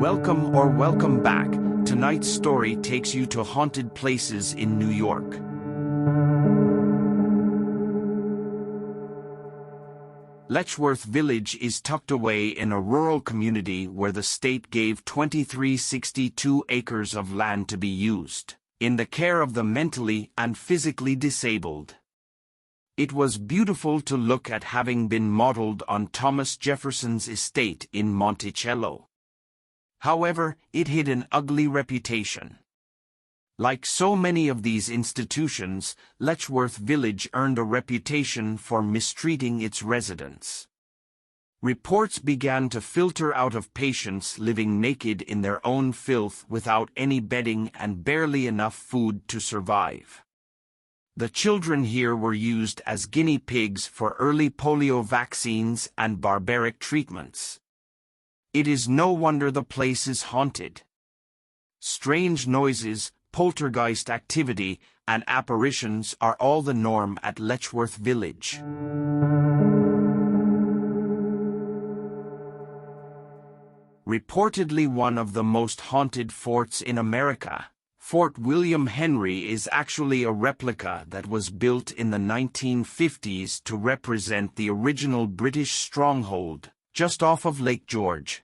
Welcome back. Tonight's story takes you to haunted places in New York. Letchworth Village is tucked away in a rural community where the state gave 2362 acres of land to be used, in the care of the mentally and physically disabled. It was beautiful to look at, having been modeled on Thomas Jefferson's estate in Monticello. However, it hid an ugly reputation. Like so many of these institutions, Letchworth Village earned a reputation for mistreating its residents. Reports began to filter out of patients living naked in their own filth without any bedding and barely enough food to survive. The children here were used as guinea pigs for early polio vaccines and barbaric treatments. It is no wonder the place is haunted. Strange noises, poltergeist activity, and apparitions are all the norm at Letchworth Village. Reportedly one of the most haunted forts in America, Fort William Henry is actually a replica that was built in the 1950s to represent the original British stronghold, just off of Lake George.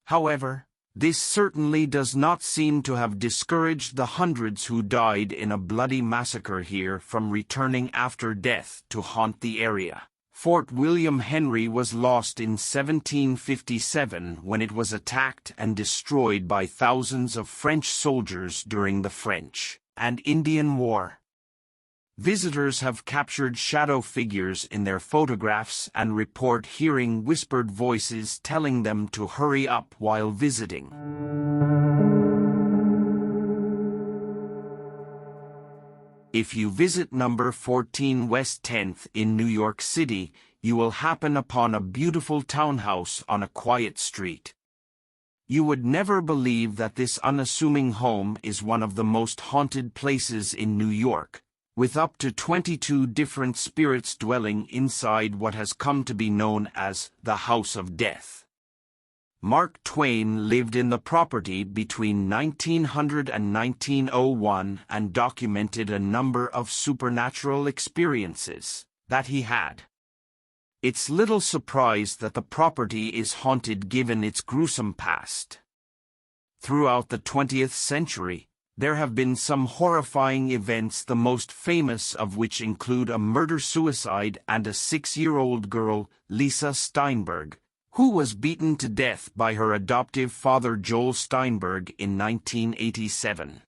However, this certainly does not seem to have discouraged the hundreds who died in a bloody massacre here from returning after death to haunt the area. Fort William Henry was lost in 1757 when it was attacked and destroyed by thousands of French soldiers during the French and Indian War. Visitors have captured shadow figures in their photographs and report hearing whispered voices telling them to hurry up while visiting. If you visit number 14 West 10th in New York City, you will happen upon a beautiful townhouse on a quiet street. You would never believe that this unassuming home is one of the most haunted places in New York, with up to 22 different spirits dwelling inside what has come to be known as the House of Death. Mark Twain lived in the property between 1900 and 1901 and documented a number of supernatural experiences that he had. It's little surprise that the property is haunted given its gruesome past. Throughout the 20th century, there have been some horrifying events, the most famous of which include a murder-suicide and a 6-year-old girl, Lisa Steinberg, who was beaten to death by her adoptive father Joel Steinberg in 1987.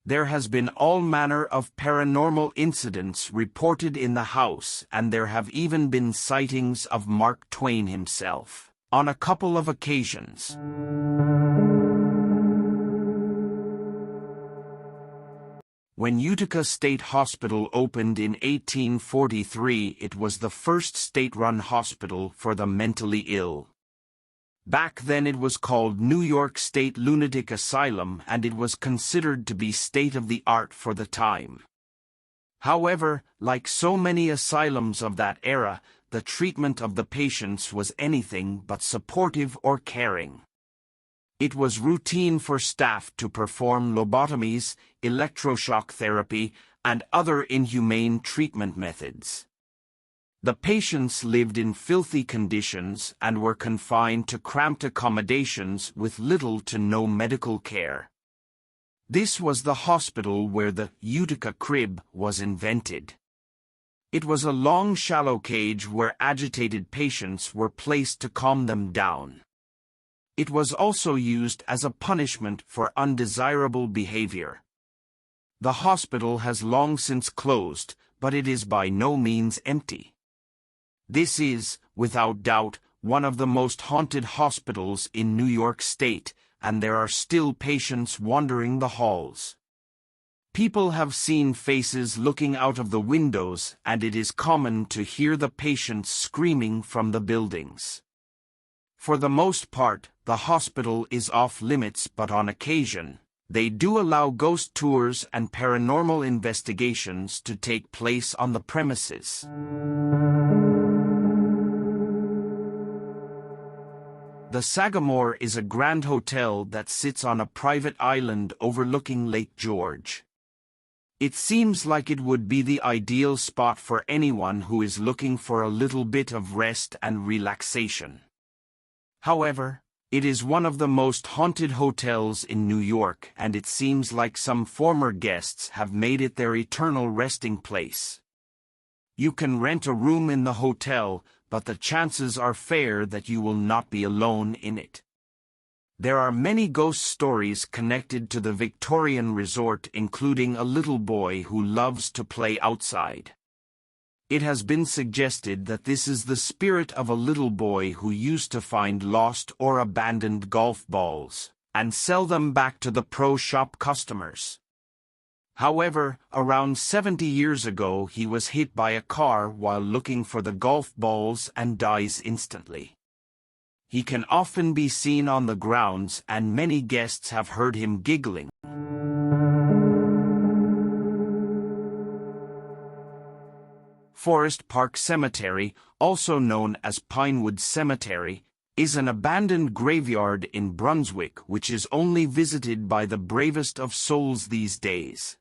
There has been all manner of paranormal incidents reported in the house, and there have even been sightings of Mark Twain himself on a couple of occasions. When Utica State Hospital opened in 1843, it was the first state-run hospital for the mentally ill. Back then it was called New York State Lunatic Asylum, and it was considered to be state-of-the-art for the time. However, like so many asylums of that era, the treatment of the patients was anything but supportive or caring. It was routine for staff to perform lobotomies, electroshock therapy, and other inhumane treatment methods. The patients lived in filthy conditions and were confined to cramped accommodations with little to no medical care. This was the hospital where the Utica crib was invented. It was a long, shallow cage where agitated patients were placed to calm them down. It was also used as a punishment for undesirable behavior. The hospital has long since closed, but it is by no means empty. This is, without doubt, one of the most haunted hospitals in New York State, and there are still patients wandering the halls. People have seen faces looking out of the windows, and it is common to hear the patients screaming from the buildings. For the most part, the hospital is off-limits, but on occasion, they do allow ghost tours and paranormal investigations to take place on the premises. The Sagamore is a grand hotel that sits on a private island overlooking Lake George. It seems like it would be the ideal spot for anyone who is looking for a little bit of rest and relaxation. However, it is one of the most haunted hotels in New York, and it seems like some former guests have made it their eternal resting place. You can rent a room in the hotel, but the chances are fair that you will not be alone in it. There are many ghost stories connected to the Victorian resort, including a little boy who loves to play outside. It has been suggested that this is the spirit of a little boy who used to find lost or abandoned golf balls and sell them back to the pro shop customers. However, around 70 years ago he was hit by a car while looking for the golf balls and dies instantly. He can often be seen on the grounds, and many guests have heard him giggling. Forest Park Cemetery, also known as Pinewood Cemetery, is an abandoned graveyard in Brunswick which is only visited by the bravest of souls these days.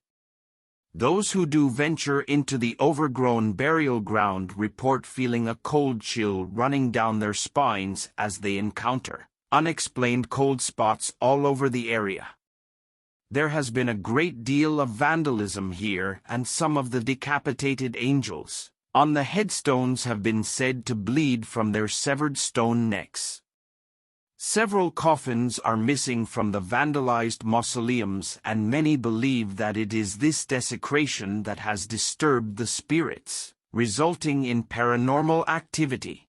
Those who do venture into the overgrown burial ground report feeling a cold chill running down their spines as they encounter unexplained cold spots all over the area. There has been a great deal of vandalism here, and some of the decapitated angels on the headstones have been said to bleed from their severed stone necks. Several coffins are missing from the vandalized mausoleums, and many believe that it is this desecration that has disturbed the spirits, resulting in paranormal activity.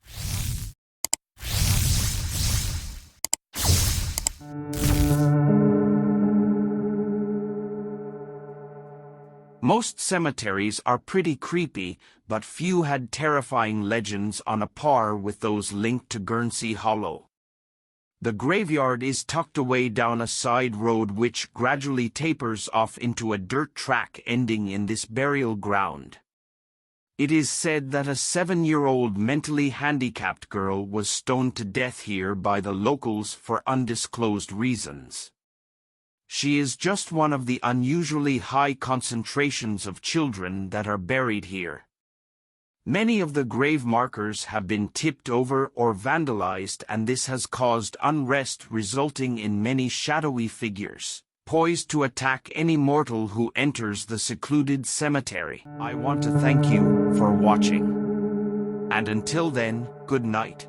Most cemeteries are pretty creepy, but few had terrifying legends on a par with those linked to Guernsey Hollow. The graveyard is tucked away down a side road which gradually tapers off into a dirt track ending in this burial ground. It is said that a 7-year-old mentally handicapped girl was stoned to death here by the locals for undisclosed reasons. She is just one of the unusually high concentrations of children that are buried here. Many of the grave markers have been tipped over or vandalized, and this has caused unrest, resulting in many shadowy figures poised to attack any mortal who enters the secluded cemetery. I want to thank you for watching. And until then, good night.